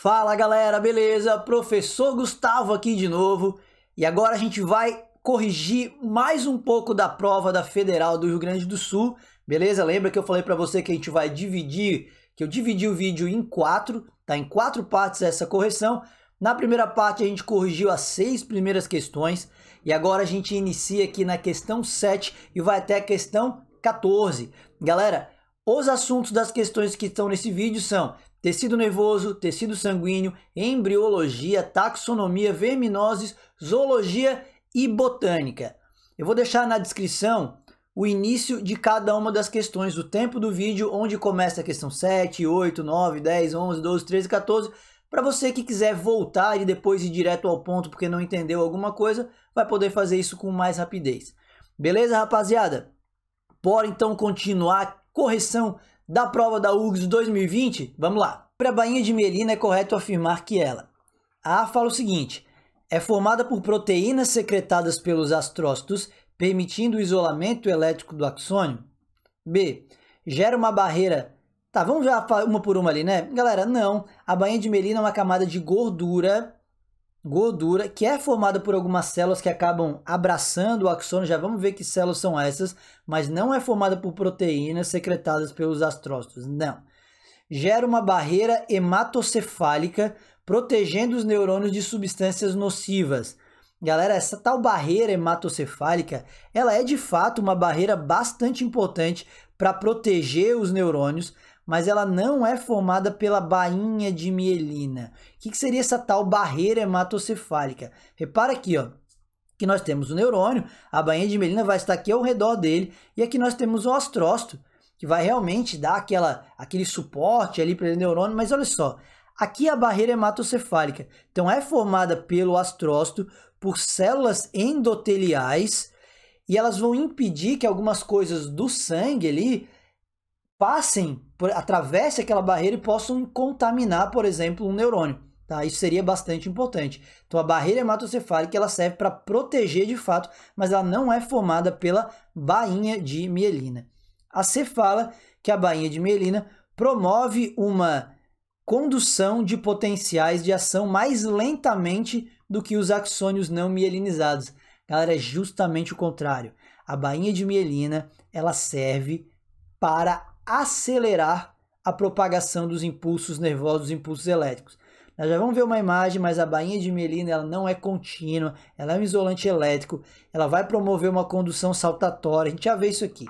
Fala galera, beleza? Professor Gustavo aqui de novo e agora a gente vai corrigir mais um pouco da prova da Federal do Rio Grande do Sul, beleza? Lembra que eu falei para você que a gente vai dividir, que eu dividi o vídeo em quatro, tá? Em quatro partes essa correção. Na primeira parte a gente corrigiu as 6 primeiras questões e agora a gente inicia aqui na questão 7 e vai até a questão 14. Galera, os assuntos das questões que estão nesse vídeo são tecido nervoso, tecido sanguíneo, embriologia, taxonomia, verminoses, zoologia e botânica. Eu vou deixar na descrição o início de cada uma das questões, o tempo do vídeo, onde começa a questão 7, 8, 9, 10, 11, 12, 13, 14. Para você que quiser voltar e depois ir direto ao ponto porque não entendeu alguma coisa, vai poder fazer isso com mais rapidez. Beleza, rapaziada? Bora então continuar a correção da prova da URGS 2020, vamos lá. Para a bainha de mielina é correto afirmar que ela A fala o seguinte: é formada por proteínas secretadas pelos astrócitos, permitindo o isolamento elétrico do axônio. B, gera uma barreira. Tá, vamos já uma por uma ali, né? Galera, não. A bainha de mielina é uma camada de gordura que é formada por algumas células que acabam abraçando o axônio. Já vamos ver que células são essas, mas não é formada por proteínas secretadas pelos astrócitos, não. Gera uma barreira hematocefálica protegendo os neurônios de substâncias nocivas. Galera, essa tal barreira hematocefálica, ela é de fato uma barreira bastante importante para proteger os neurônios, mas ela não é formada pela bainha de mielina. O que seria essa tal barreira hematocefálica? Repara aqui, ó, que nós temos o neurônio, a bainha de mielina vai estar aqui ao redor dele, e aqui nós temos o astrócito, que vai realmente dar aquele suporte ali para o neurônio, mas olha só, aqui a barreira hematocefálica, então é formada pelo astrócito, por células endoteliais, e elas vão impedir que algumas coisas do sangue ali atravessem aquela barreira e possam contaminar, por exemplo, um neurônio. Tá? Isso seria bastante importante. Então a barreira hematocefálica ela serve para proteger de fato, mas ela não é formada pela bainha de mielina. A C fala que a bainha de mielina promove uma condução de potenciais de ação mais lentamente do que os axônios não mielinizados. Galera, é justamente o contrário. A bainha de mielina ela serve para acelerar a propagação dos impulsos nervosos, dos impulsos elétricos. Nós já vamos ver uma imagem, mas a bainha de mielina ela não é contínua, ela é um isolante elétrico, ela vai promover uma condução saltatória, a gente já vê isso aqui.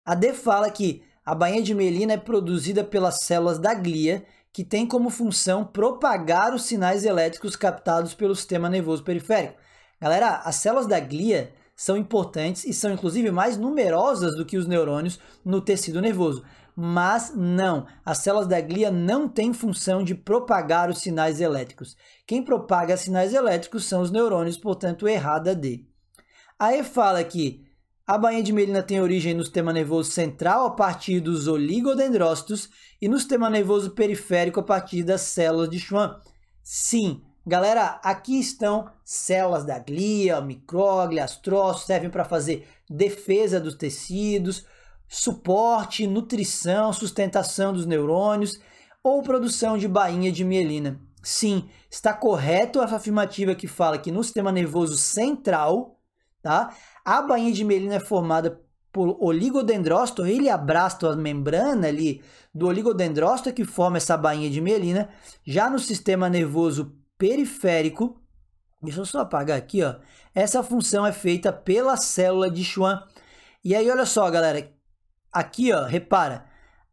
A D fala que a bainha de mielina é produzida pelas células da glia, que tem como função propagar os sinais elétricos captados pelo sistema nervoso periférico. Galera, as células da glia são importantes e são inclusive mais numerosas do que os neurônios no tecido nervoso. Mas não, as células da glia não têm função de propagar os sinais elétricos. Quem propaga sinais elétricos são os neurônios, portanto, errada D. A E fala que a bainha de mielina tem origem no sistema nervoso central a partir dos oligodendrócitos e no sistema nervoso periférico a partir das células de Schwann. Sim, galera, aqui estão células da glia, micróglia, astrócitos, servem para fazer defesa dos tecidos, suporte, nutrição, sustentação dos neurônios ou produção de bainha de mielina. Sim, está correto a afirmativa que fala que no sistema nervoso central, tá? A bainha de mielina é formada por oligodendrócito, ele abraça a membrana ali do oligodendrócito que forma essa bainha de mielina. Já no sistema nervoso periférico, deixa eu só apagar aqui, ó, essa função é feita pela célula de Schwann. E aí, olha só, galera, aqui, ó, repara,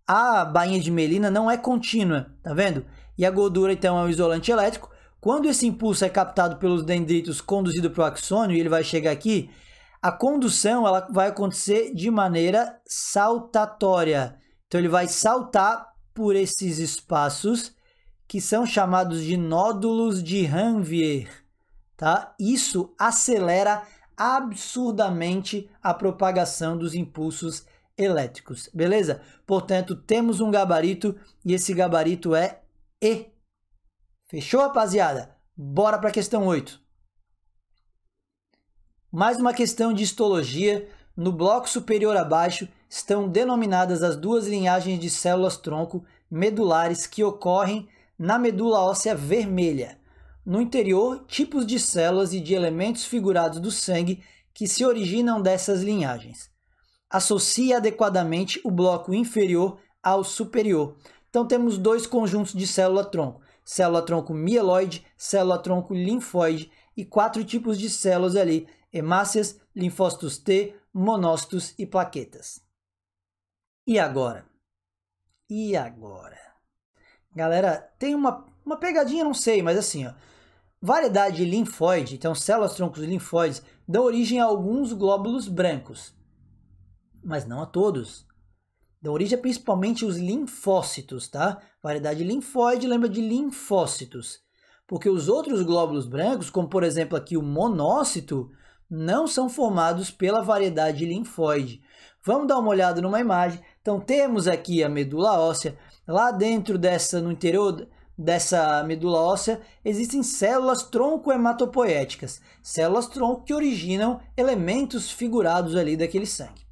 a bainha de mielina não é contínua, tá vendo? E a gordura, então, é um isolante elétrico. Quando esse impulso é captado pelos dendritos conduzido para o axônio, e ele vai chegar aqui, a condução ela vai acontecer de maneira saltatória. Então, ele vai saltar por esses espaços que são chamados de nódulos de Ranvier. Tá? Isso acelera absurdamente a propagação dos impulsos elétricos. Beleza? Portanto, temos um gabarito e esse gabarito é E. Fechou, rapaziada? Bora para a questão 8. Mais uma questão de histologia. No bloco superior abaixo estão denominadas as duas linhagens de células-tronco medulares que ocorrem na medula óssea vermelha. No interior, tipos de células e de elementos figurados do sangue que se originam dessas linhagens. Associe adequadamente o bloco inferior ao superior. Então temos dois conjuntos de célula-tronco mieloide, célula-tronco linfóide e 4 tipos de células ali, hemácias, linfócitos T, monócitos e plaquetas. E agora? Galera, tem uma pegadinha, não sei, mas assim, ó, variedade linfóide, então células-troncos linfóides, dão origem a alguns glóbulos brancos, mas não a todos. Dão origem principalmente aos linfócitos, tá? Variedade linfóide lembra de linfócitos, porque os outros glóbulos brancos, como por exemplo aqui o monócito, não são formados pela variedade linfóide. Vamos dar uma olhada numa imagem. Então temos aqui a medula óssea. Lá dentro no interior dessa medula óssea, existem células tronco-hematopoéticas. Células tronco que originam elementos figurados ali daquele sangue.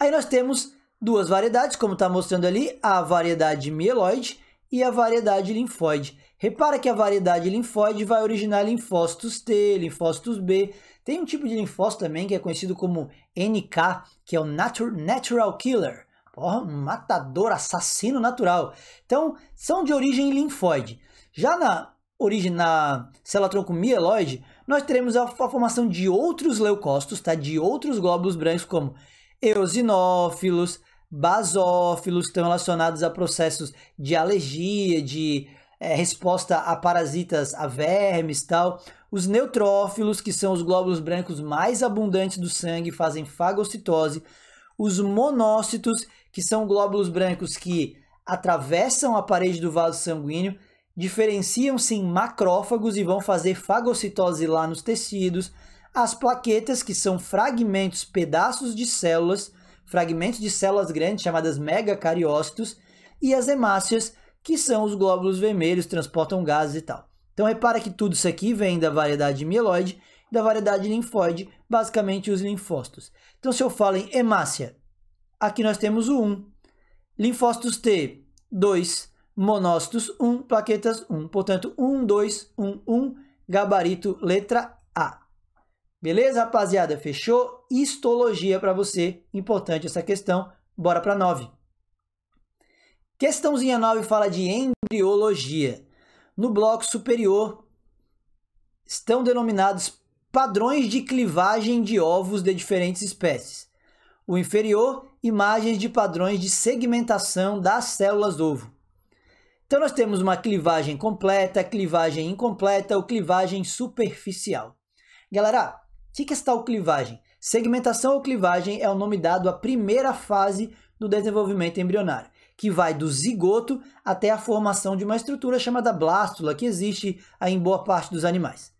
Aí nós temos duas variedades, como está mostrando ali, a variedade mieloide e a variedade linfóide. Repara que a variedade linfóide vai originar linfócitos T, linfócitos B. Tem um tipo de linfócito também que é conhecido como NK, que é o Natural Killer. Porra, um matador, assassino natural. Então, são de origem linfóide. Já na célula-tronco mieloide, nós teremos a formação de outros leucócitos, tá? De outros glóbulos brancos, como eosinófilos, basófilos, estão relacionados a processos de alergia, de resposta a parasitas, a vermes e tal. Os neutrófilos, que são os glóbulos brancos mais abundantes do sangue, fazem fagocitose. Os monócitos, que são glóbulos brancos que atravessam a parede do vaso sanguíneo, diferenciam-se em macrófagos e vão fazer fagocitose lá nos tecidos. As plaquetas, que são fragmentos, pedaços de células grandes, chamadas megacariócitos, e as hemácias, que são os glóbulos vermelhos, transportam gases e tal. Então repara que tudo isso aqui vem da variedade mieloide e da variedade linfóide, basicamente os linfócitos. Então se eu falo em hemácia, aqui nós temos o 1, linfócitos T, 2, monócitos 1, plaquetas 1. Portanto, 1, 2, 1, 1, gabarito, letra A. Beleza, rapaziada? Fechou? Histologia para você. Importante essa questão. Bora para 9. Questãozinha 9 fala de embriologia. No bloco superior estão denominados padrões de clivagem de ovos de diferentes espécies. O inferior, imagens de padrões de segmentação das células ovo. Então nós temos uma clivagem completa, clivagem incompleta ou clivagem superficial. Galera, o que é essa tal clivagem? Segmentação ou clivagem é o nome dado à primeira fase do desenvolvimento embrionário, que vai do zigoto até a formação de uma estrutura chamada blástula, que existe em boa parte dos animais.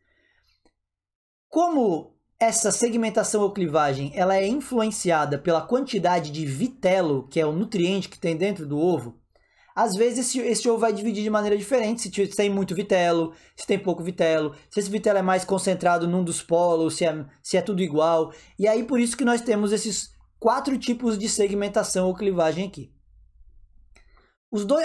Como essa segmentação ou clivagem ela é influenciada pela quantidade de vitelo, que é o nutriente que tem dentro do ovo, às vezes esse ovo vai dividir de maneira diferente, se tem muito vitelo, se tem pouco vitelo, se esse vitelo é mais concentrado num dos polos, se é tudo igual. E aí por isso que nós temos esses 4 tipos de segmentação ou clivagem aqui.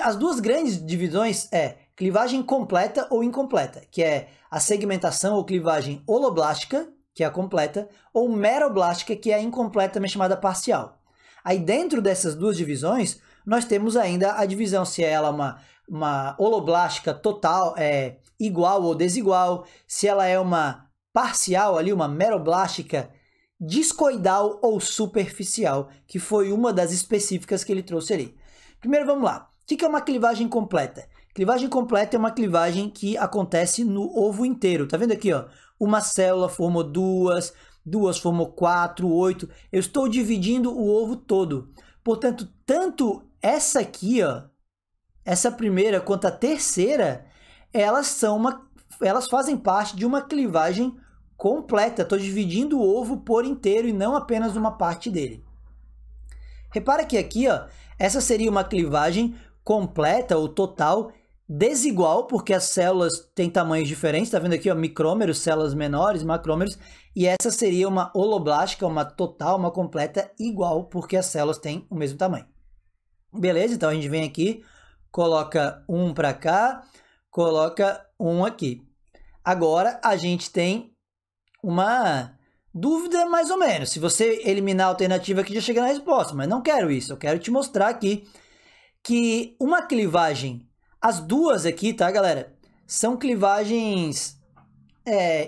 As duas grandes divisões é clivagem completa ou incompleta, que é a segmentação ou clivagem holoblástica, que é a completa, ou meroblástica, que é a incompleta, também chamada parcial. Aí dentro dessas duas divisões, nós temos ainda a divisão se ela é uma holoblástica total, igual ou desigual, se ela é uma parcial ali, uma meroblástica discoidal ou superficial, que foi uma das específicas que ele trouxe ali. Primeiro vamos lá, o que é uma clivagem completa? Clivagem completa é uma clivagem que acontece no ovo inteiro, tá vendo aqui, ó? Uma célula formou duas formou 4, 8, eu estou dividindo o ovo todo. Portanto, tanto essa aqui, ó, essa primeira quanto a terceira, elas fazem parte de uma clivagem completa. Estou dividindo o ovo por inteiro e não apenas uma parte dele. Repara que aqui, ó, essa seria uma clivagem completa ou total desigual, porque as células têm tamanhos diferentes. Tá vendo aqui, ó, micrômeros, células menores, macrômeros, e essa seria uma holoblástica, uma total, uma completa igual, porque as células têm o mesmo tamanho. Beleza? Então a gente vem aqui, coloca um para cá, coloca um aqui. Agora a gente tem uma dúvida mais ou menos. Se você eliminar a alternativa aqui, já chega na resposta, mas não quero isso. Eu quero te mostrar aqui que uma clivagem, as duas aqui, tá, galera? São clivagens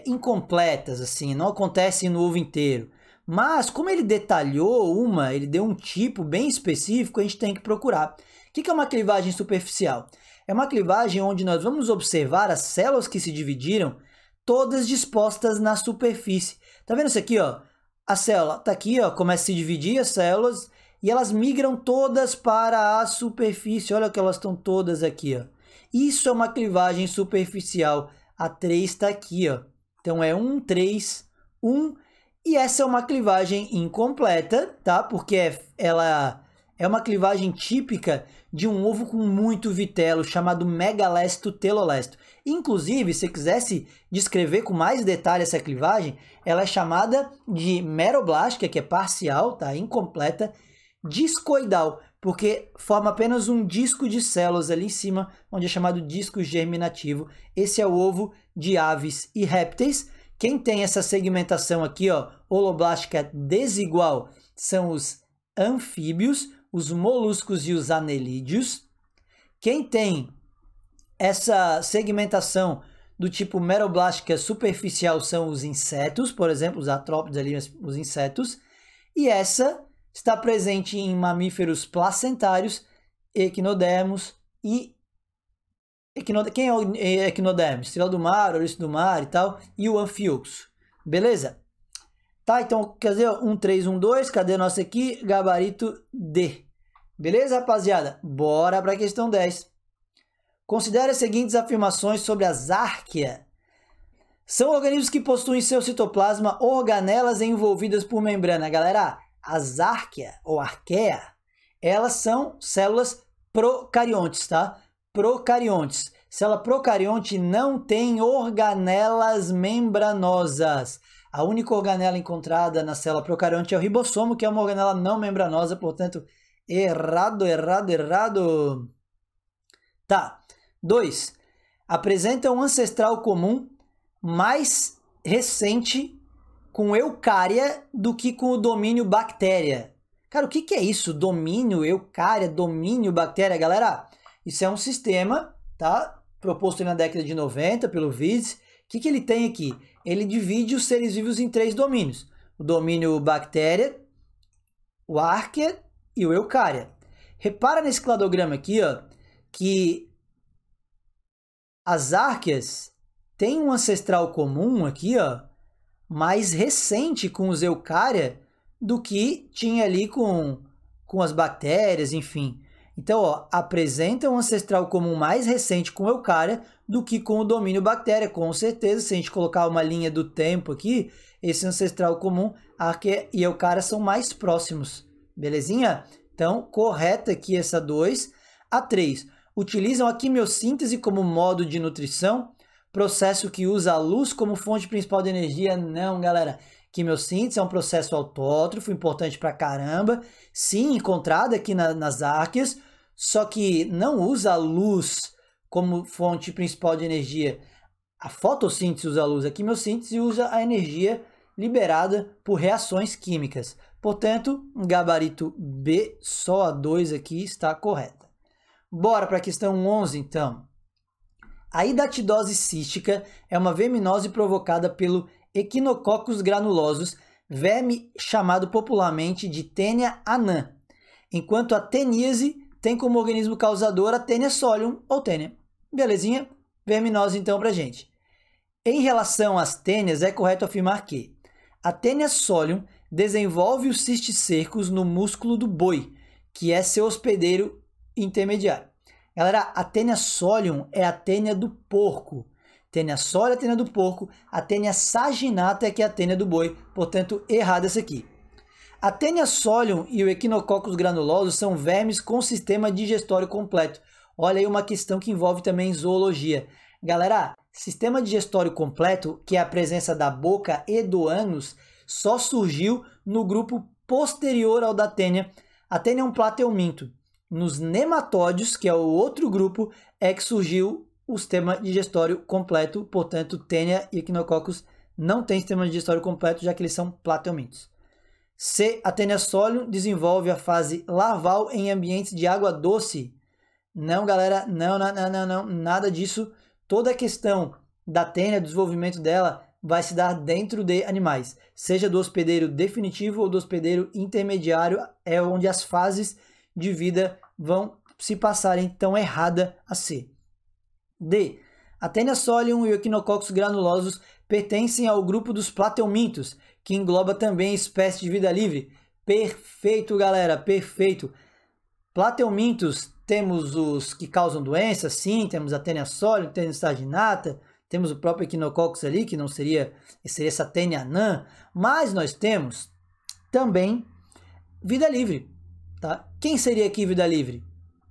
incompletas, assim, não acontecem no ovo inteiro. Mas, como ele detalhou ele deu um tipo bem específico, a gente tem que procurar. O que é uma clivagem superficial? É uma clivagem onde nós vamos observar as células que se dividiram, todas dispostas na superfície. Tá vendo isso aqui, ó? A célula tá aqui, ó, começa a se dividir as células e elas migram todas para a superfície. Olha que elas estão todas aqui, ó. Isso é uma clivagem superficial. A 3 está aqui, ó. Então é 1, 3, 1. E essa é uma clivagem incompleta, tá? Porque ela é uma clivagem típica de um ovo com muito vitelo, chamado megalesto telolesto. Inclusive, se quisesse descrever com mais detalhe essa clivagem, ela é chamada de meroblástica, que é parcial, tá? Incompleta, discoidal, porque forma apenas um disco de células ali em cima, onde é chamado disco germinativo. Esse é o ovo de aves e répteis. Quem tem essa segmentação aqui, ó, holoblástica desigual, são os anfíbios, os moluscos e os anelídeos. Quem tem essa segmentação do tipo meroblástica superficial são os insetos, por exemplo, os artrópodes ali, os insetos. E essa está presente em mamíferos placentários, equinodermos e... Quem é o equinodermo? Estrela do mar, ouriço do mar e tal, e o anfíoxo. Beleza? Tá, então, quer dizer, 1, 3, 1, 2, cadê nosso aqui? Gabarito D. Beleza, rapaziada? Bora para a questão 10. Considere as seguintes afirmações sobre as arqueias. São organismos que possuem em seu citoplasma organelas envolvidas por membrana. Galera, as arqueias, ou arqueia, elas são células procariontes, tá? Procariontes. Célula procarionte não tem organelas membranosas. A única organela encontrada na célula procarionte é o ribossomo, que é uma organela não membranosa, portanto, errado, errado, errado. Tá. 2. Apresenta um ancestral comum mais recente com eucária do que com o domínio bactéria. Cara, o que é isso? Domínio, eucária, domínio, bactéria, galera? Isso é um sistema, tá? Proposto na década de 90 pelo Vides. O que ele tem aqui? Ele divide os seres vivos em 3 domínios. O domínio bactéria, o arquea e o eucária. Repara nesse cladograma aqui, ó, que as arqueias têm um ancestral comum aqui, ó, mais recente com os eucária do que tinha ali com as bactérias, enfim. Então, ó, apresenta um ancestral comum mais recente com eucária do que com o domínio bactéria, com certeza. Se a gente colocar uma linha do tempo aqui, esse ancestral comum, arqueia e eucária são mais próximos, belezinha? Então, correta aqui essa 2. A 3. Utilizam a quimiossíntese como modo de nutrição, processo que usa a luz como fonte principal de energia. Não, galera. Quimiossíntese é um processo autótrofo, importante pra caramba. Sim, encontrado aqui nas arqueias, só que não usa a luz como fonte principal de energia. A fotossíntese usa a luz, a quimiossíntese usa a energia liberada por reações químicas. Portanto, gabarito B, só a 2 aqui está correta. Bora para a questão 11, então. A hidatidose cística é uma verminose provocada pelo Echinococcus granulosus, verme chamado popularmente de Taenia anã, enquanto a teníase tem como organismo causador a Taenia solium ou Taenia. Belezinha? Verminose então pra gente. Em relação às tênias, é correto afirmar que a Taenia solium desenvolve os cisticercos no músculo do boi, que é seu hospedeiro intermediário. Galera, a Taenia solium é a tênia do porco. Taenia solium é a tênia do porco, a Taenia saginata é que é a tênia do boi, portanto, errado essa aqui. A Taenia solium e o Echinococcus granulosus são vermes com sistema digestório completo. Olha aí uma questão que envolve também zoologia. Galera, sistema digestório completo, que é a presença da boca e do ânus, só surgiu no grupo posterior ao da Taenia. A Taenia é um plateuminto. nos nematódios, que é o outro grupo, é que surgiu o sistema digestório completo. Portanto, Taenia e Echinococcus não têm sistema digestório completo, já que eles são plateumintos. C. A Taenia solium desenvolve a fase larval em ambientes de água doce. Não, galera, não, nada disso. Toda a questão da Taenia, do desenvolvimento dela, vai se dar dentro de animais. Seja do hospedeiro definitivo ou do hospedeiro intermediário, é onde as fases de vida vão se passarem. Então, errada a C. D. A Taenia solium e o Echinococcus granulosus pertencem ao grupo dos plateumintos, que engloba também espécies de vida livre. Perfeito, galera, perfeito. Plateumintos, temos os que causam doenças, sim, temos a Taenia solium, Taenia saginata, temos o próprio Echinococcus ali, que não seria essa Taenia anã, mas nós temos também vida livre, tá? Quem seria aqui vida livre?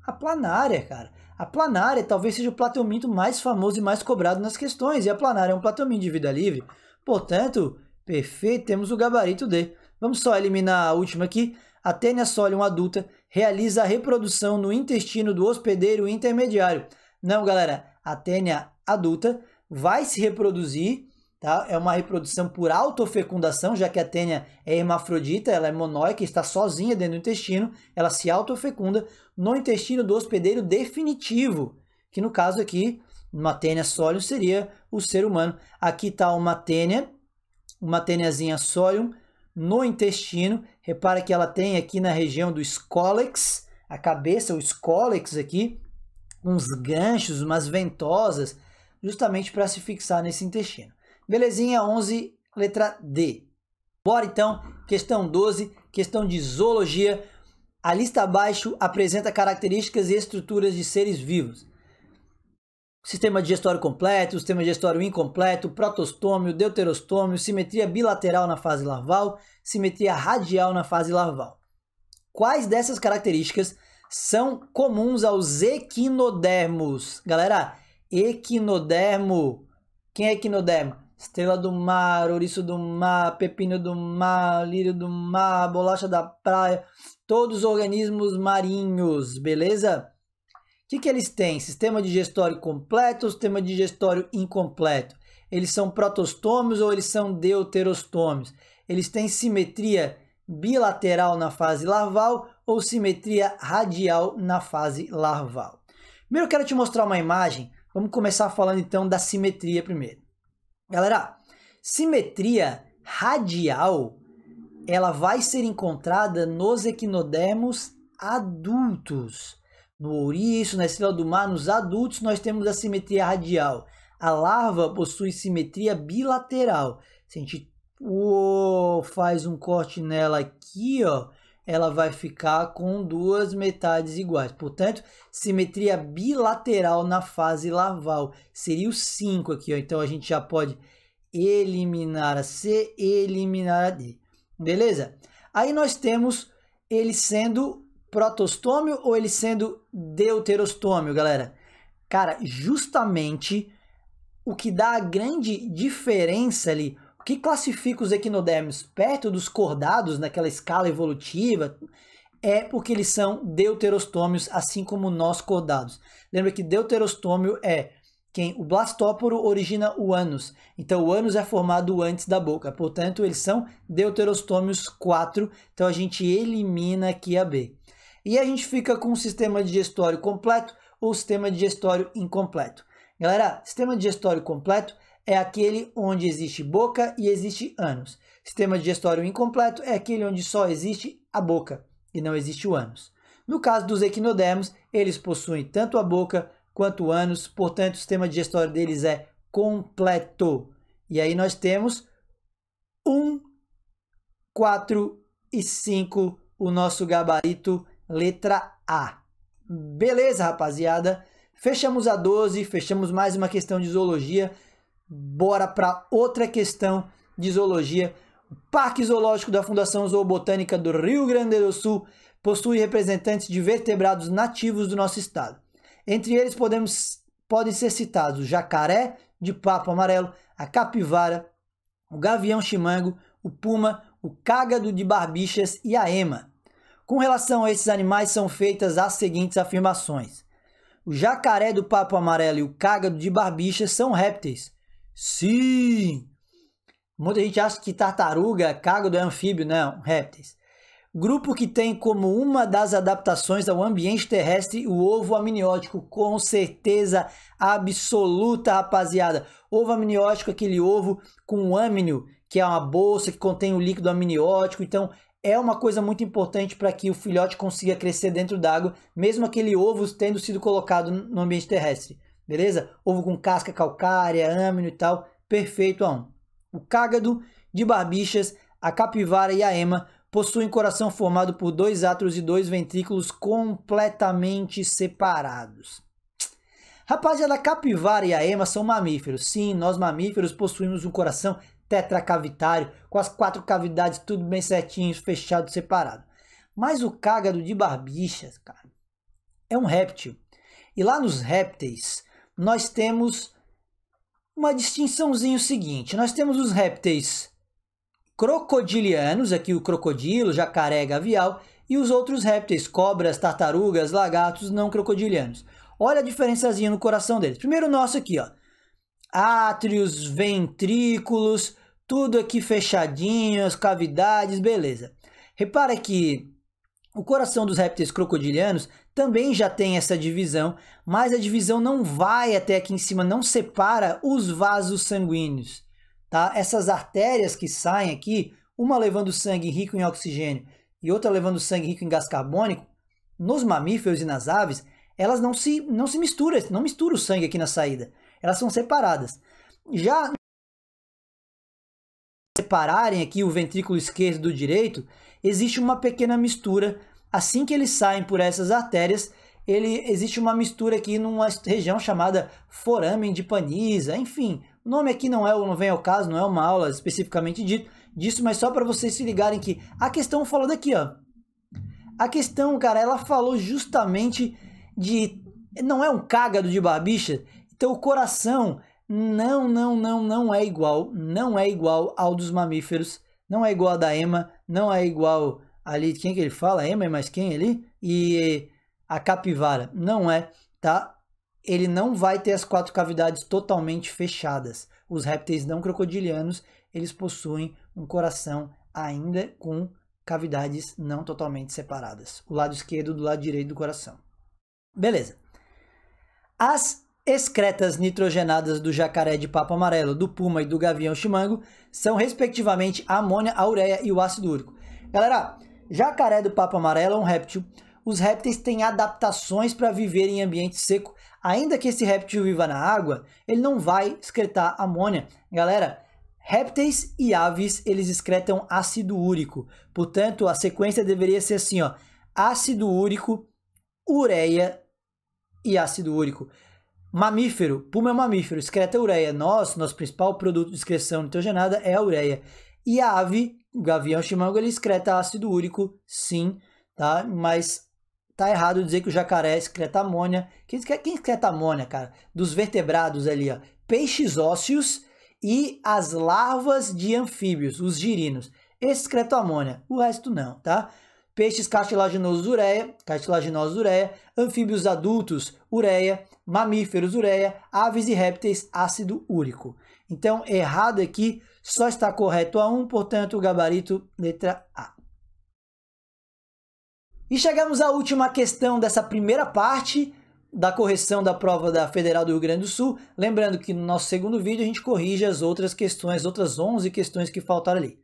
A planária, cara. A planária talvez seja o plateuminto mais famoso e mais cobrado nas questões, e a planária é um plateuminto de vida livre. Portanto, perfeito, temos o gabarito D. Vamos só eliminar a última aqui. A Taenia solium adulta realiza a reprodução no intestino do hospedeiro intermediário. Não, galera, a Taenia adulta vai se reproduzir, tá? É uma reprodução por autofecundação, já que a Taenia é hermafrodita, ela é monóica, está sozinha dentro do intestino, ela se autofecunda no intestino do hospedeiro definitivo, que no caso aqui, uma Taenia solium seria o ser humano. Aqui está uma Taeniazinha solium no intestino. Repara que ela tem aqui na região do scólex, a cabeça, o scólex aqui, uns ganchos, umas ventosas, justamente para se fixar nesse intestino. Belezinha, 11, letra D. Bora então, questão 12, questão de zoologia. A lista abaixo apresenta características e estruturas de seres vivos. Sistema digestório completo, sistema digestório incompleto, protostômio, deuterostômio, simetria bilateral na fase larval, simetria radial na fase larval. Quais dessas características são comuns aos equinodermos? Galera, equinodermo. Quem é equinodermo? Estrela do mar, ouriço do mar, pepino do mar, lírio do mar, bolacha da praia, todos os organismos marinhos, beleza? O que eles têm? Sistema digestório completo ou sistema digestório incompleto? Eles são protostômios ou eles são deuterostômios? Eles têm simetria bilateral na fase larval ou simetria radial na fase larval? Primeiro eu quero te mostrar uma imagem. Vamos começar falando então da simetria primeiro. Galera, simetria radial, ela vai ser encontrada nos equinodermos adultos. No ouriço, na estrela do mar, nos adultos, nós temos a simetria radial. A larva possui simetria bilateral. Se a gente faz um corte nela aqui, ó, ela vai ficar com duas metades iguais. Portanto, simetria bilateral na fase larval. Seria o 5 aqui, ó. Então, a gente já pode eliminar a C, eliminar a D. Beleza? Aí nós temos ele sendo protostômio ou ele sendo deuterostômio, galera? Cara, justamente o que dá a grande diferença ali, o que classifica os equinodermos perto dos cordados naquela escala evolutiva, é porque eles são deuterostômios, assim como nós cordados. Lembra que deuterostômio é quem o blastóporo origina o ânus. Então o ânus é formado antes da boca. Portanto, eles são deuterostômios 4. Então a gente elimina aqui a B. E a gente fica com o sistema digestório completo ou sistema digestório incompleto. Galera, sistema digestório completo é aquele onde existe boca e existe ânus. Sistema digestório incompleto é aquele onde só existe a boca e não existe o ânus. No caso dos equinodermos, eles possuem tanto a boca quanto o ânus, portanto o sistema digestório deles é completo. E aí nós temos 1, 4 e 5, o nosso gabarito letra A. Beleza, rapaziada? Fechamos a 12, fechamos mais uma questão de zoologia. Bora para outra questão de zoologia. O Parque Zoológico da Fundação Zoobotânica do Rio Grande do Sul possui representantes de vertebrados nativos do nosso estado. Entre eles podem ser citados o jacaré de papo amarelo, a capivara, o gavião chimango, o puma, o cágado de barbixas e a ema. Com relação a esses animais, são feitas as seguintes afirmações. O jacaré do papo amarelo e o cágado de barbicha são répteis. Sim! Muita gente acha que tartaruga, cágado é anfíbio. Não, répteis. Grupo que tem como uma das adaptações ao ambiente terrestre o ovo amniótico. Com certeza absoluta, rapaziada. Ovo amniótico, aquele ovo com âmnio, que é uma bolsa que contém o líquido amniótico. Então, é uma coisa muito importante para que o filhote consiga crescer dentro d'água, mesmo aquele ovo tendo sido colocado no ambiente terrestre. Beleza? Ovo com casca calcária, âmnio e tal. Perfeito, A1. O cágado de barbichas, a capivara e a ema possuem coração formado por 2 átrios e 2 ventrículos completamente separados. Rapaziada, a capivara e a ema são mamíferos. Sim, nós mamíferos possuímos um coração tetracavitário, com as 4 cavidades tudo bem certinho, fechado, separado. Mas o cágado de barbichas, cara, é um réptil. E lá nos répteis, nós temos uma distinçãozinha seguinte. Nós temos os répteis crocodilianos, aqui o crocodilo, jacaré, gavial, e os outros répteis, cobras, tartarugas, lagartos não crocodilianos. Olha a diferençazinha no coração deles. Primeiro o nosso aqui, ó. Átrios, ventrículos, tudo aqui fechadinho, as cavidades, beleza. Repara que o coração dos répteis crocodilianos também já tem essa divisão, mas a divisão não vai até aqui em cima, não separa os vasos sanguíneos. Tá? Essas artérias que saem aqui, uma levando sangue rico em oxigênio e outra levando sangue rico em gás carbônico, nos mamíferos e nas aves, elas não se misturam, não mistura o sangue aqui na saída. Elas são separadas. Já separarem aqui o ventrículo esquerdo do direito, existe uma pequena mistura. Assim que eles saem por essas artérias, existe uma mistura aqui numa região chamada foramen de Panizza. Enfim, o nome aqui não vem ao caso, não é uma aula especificamente disso, mas só para vocês se ligarem que a questão falou daqui, ó. A questão, cara, ela falou justamente de... Não é um cágado de barbicha? Então o coração não é igual. Não é igual ao dos mamíferos. Não é igual ao da ema. Não é igual ali... Quem que ele fala? A ema é mais quem ali? E a capivara. Não é, tá? Ele não vai ter as 4 cavidades totalmente fechadas. Os répteis não crocodilianos, eles possuem um coração ainda com cavidades não totalmente separadas. O lado esquerdo do lado direito do coração. Beleza. As excretas nitrogenadas do jacaré de papo amarelo, do puma e do gavião chimango são respectivamente a amônia, a ureia e o ácido úrico. Galera, jacaré do papo amarelo é um réptil. Os répteis têm adaptações para viver em ambiente seco. Ainda que esse réptil viva na água, ele não vai excretar amônia. Galera, répteis e aves, eles excretam ácido úrico. Portanto, a sequência deveria ser assim, ó. Ácido úrico, ureia e ácido úrico. Mamífero, puma é um mamífero, excreta ureia. Nosso principal produto de excreção nitrogenada é a ureia. E a ave, o gavião chimango, ele excreta ácido úrico, sim, tá? Mas tá errado dizer que o jacaré excreta amônia. Quem excreta amônia, cara? Dos vertebrados ali, ó. Peixes ósseos e as larvas de anfíbios, os girinos. Esse excreta amônia, o resto não, tá? Peixes cartilaginosos, ureia, anfíbios adultos, ureia, mamíferos, ureia, aves e répteis, ácido úrico. Então, errado aqui, só está correto A1, portanto, o gabarito, letra A. E chegamos à última questão dessa primeira parte da correção da prova da Federal do Rio Grande do Sul. Lembrando que no nosso segundo vídeo a gente corrige as outras questões, outras 11 questões que faltaram ali.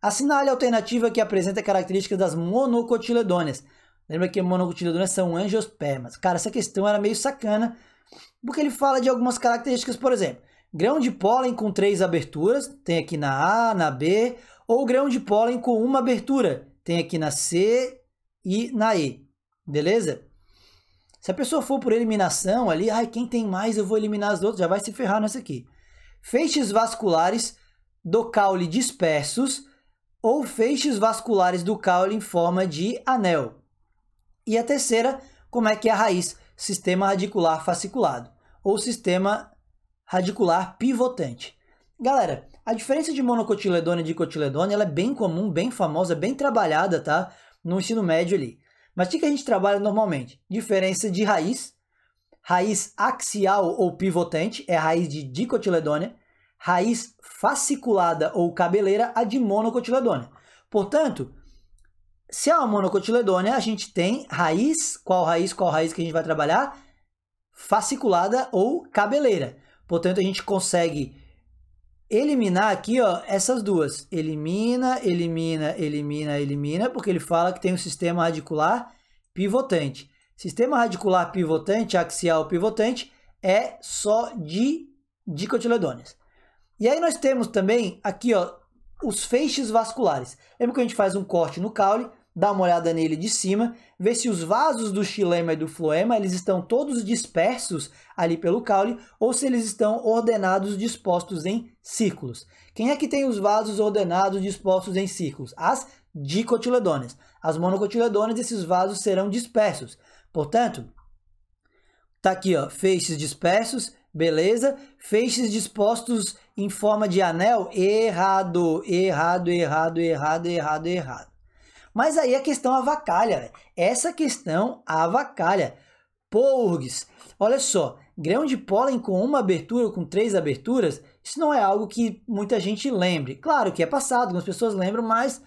Assinale a alternativa que apresenta características das monocotiledôneas. Lembra que monocotiledôneas são angiospermas. Cara, essa questão era meio sacana, porque ele fala de algumas características, por exemplo, grão de pólen com 3 aberturas, tem aqui na A, na B, ou grão de pólen com 1 abertura, tem aqui na C e na E, beleza? Se a pessoa for por eliminação ali, quem tem mais eu vou eliminar as outras, já vai se ferrar nessa aqui. Feixes vasculares do caule dispersos ou feixes vasculares do caule em forma de anel. E a terceira, como é que é a raiz? Sistema radicular fasciculado ou sistema radicular pivotante. Galera, a diferença de monocotiledônia e dicotiledônia ela é bem comum, bem famosa, bem trabalhada, tá? no ensino médio ali. Mas o que a gente trabalha normalmente? Diferença de raiz, raiz axial ou pivotante, é a raiz de dicotiledônia, raiz fasciculada ou cabeleira, a de monocotiledônia. Portanto, se é uma monocotiledônia, a gente tem raiz, qual raiz que a gente vai trabalhar? Fasciculada ou cabeleira. Portanto, a gente consegue eliminar aqui, ó, essas duas. Elimina, elimina, elimina, elimina, porque ele fala que tem um sistema radicular pivotante. Sistema radicular pivotante, axial pivotante, é só de dicotiledôneas. E aí nós temos também aqui, ó, os feixes vasculares. Lembra que a gente faz um corte no caule, dá uma olhada nele de cima, vê se os vasos do xilema e do floema eles estão todos dispersos ali pelo caule ou se eles estão ordenados, dispostos em círculos. Quem é que tem os vasos ordenados, dispostos em círculos? As dicotiledôneas. As monocotiledôneas, esses vasos serão dispersos. Portanto, tá aqui, ó, feixes dispersos, beleza? Feixes dispostos em forma de anel, errado, errado, errado, errado, errado, errado. Mas aí a questão avacalha, véio. Essa questão avacalha. Porgues, olha só, grão de pólen com uma abertura ou com 3 aberturas, isso não é algo que muita gente lembre. Claro que é passado, algumas pessoas lembram, mas...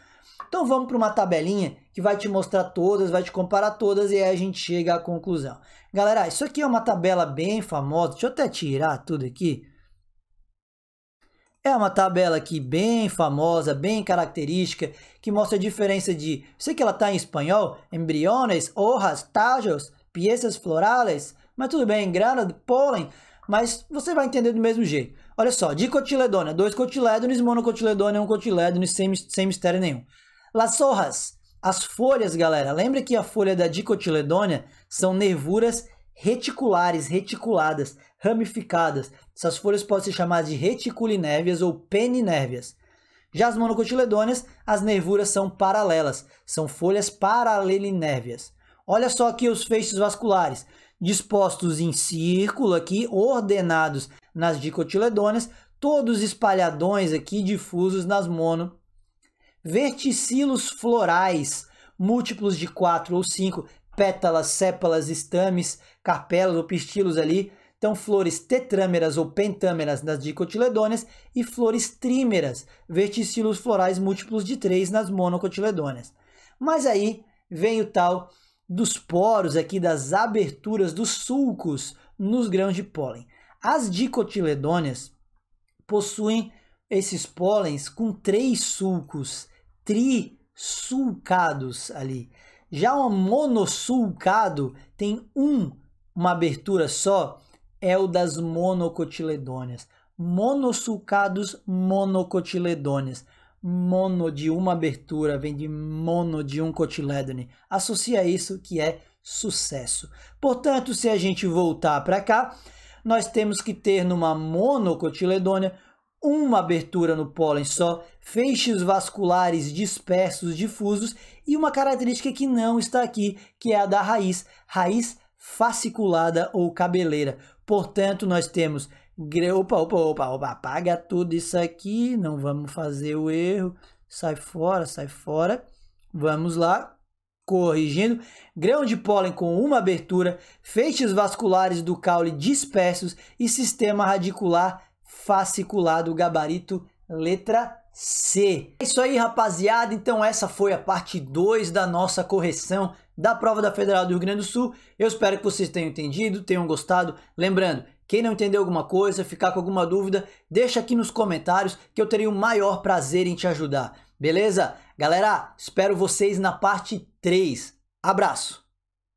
Então vamos para uma tabelinha que vai te mostrar todas, vai te comparar todas e aí a gente chega à conclusão. Galera, isso aqui é uma tabela bem famosa, deixa eu até tirar tudo aqui. É uma tabela aqui bem famosa, bem característica, que mostra a diferença de... Sei que ela está em espanhol, embriones, hojas, tallos, piezas florales, mas tudo bem, grana de pólen, mas você vai entender do mesmo jeito. Olha só, dicotiledônia, 2 cotilédones, monocotiledônia, 1 cotilédone, sem mistério nenhum. Las hojas, as folhas, galera, lembra que a folha da dicotiledônia são nervuras reticulares, reticuladas, ramificadas. Essas folhas podem ser chamadas de reticulinévias ou peninévias. Já as monocotiledôneas, as nervuras são paralelas, são folhas paralelinévias. Olha só aqui os feixes vasculares, dispostos em círculo aqui, ordenados nas dicotiledôneas, todos espalhadões aqui, difusos nas mono. Verticilos florais, múltiplos de 4 ou 5, pétalas, sépalas, estames, carpelas ou pistilos ali. Então, flores tetrâmeras ou pentâmeras nas dicotiledôneas e flores trímeras, verticilos florais múltiplos de 3 nas monocotiledôneas. Mas aí vem o tal dos poros aqui, das aberturas dos sulcos nos grãos de pólen. As dicotiledôneas possuem esses pólens com 3 sulcos trissulcados ali. Já um monossulcado tem uma abertura só, é o das monocotiledôneas. Monossulcados, monocotiledôneas. Mono de uma abertura vem de mono de um cotilédone. Associa isso que é sucesso. Portanto, se a gente voltar para cá, nós temos que ter numa monocotiledônia uma abertura no pólen só, feixes vasculares dispersos, difusos, e uma característica que não está aqui, que é a da raiz, raiz fasciculada ou cabeleira. Portanto, nós temos... Opa, apaga tudo isso aqui, não vamos fazer o erro, sai fora, vamos lá, corrigindo, grão de pólen com uma abertura, feixes vasculares do caule dispersos e sistema radicular fasciculado, gabarito letra C. É isso aí, rapaziada, então essa foi a parte 2 da nossa correção da prova da Federal do Rio Grande do Sul. Eu espero que vocês tenham entendido, tenham gostado. Lembrando, quem não entendeu alguma coisa, ficar com alguma dúvida, deixa aqui nos comentários que eu terei o maior prazer em te ajudar. Beleza? Galera, espero vocês na parte 3. Abraço!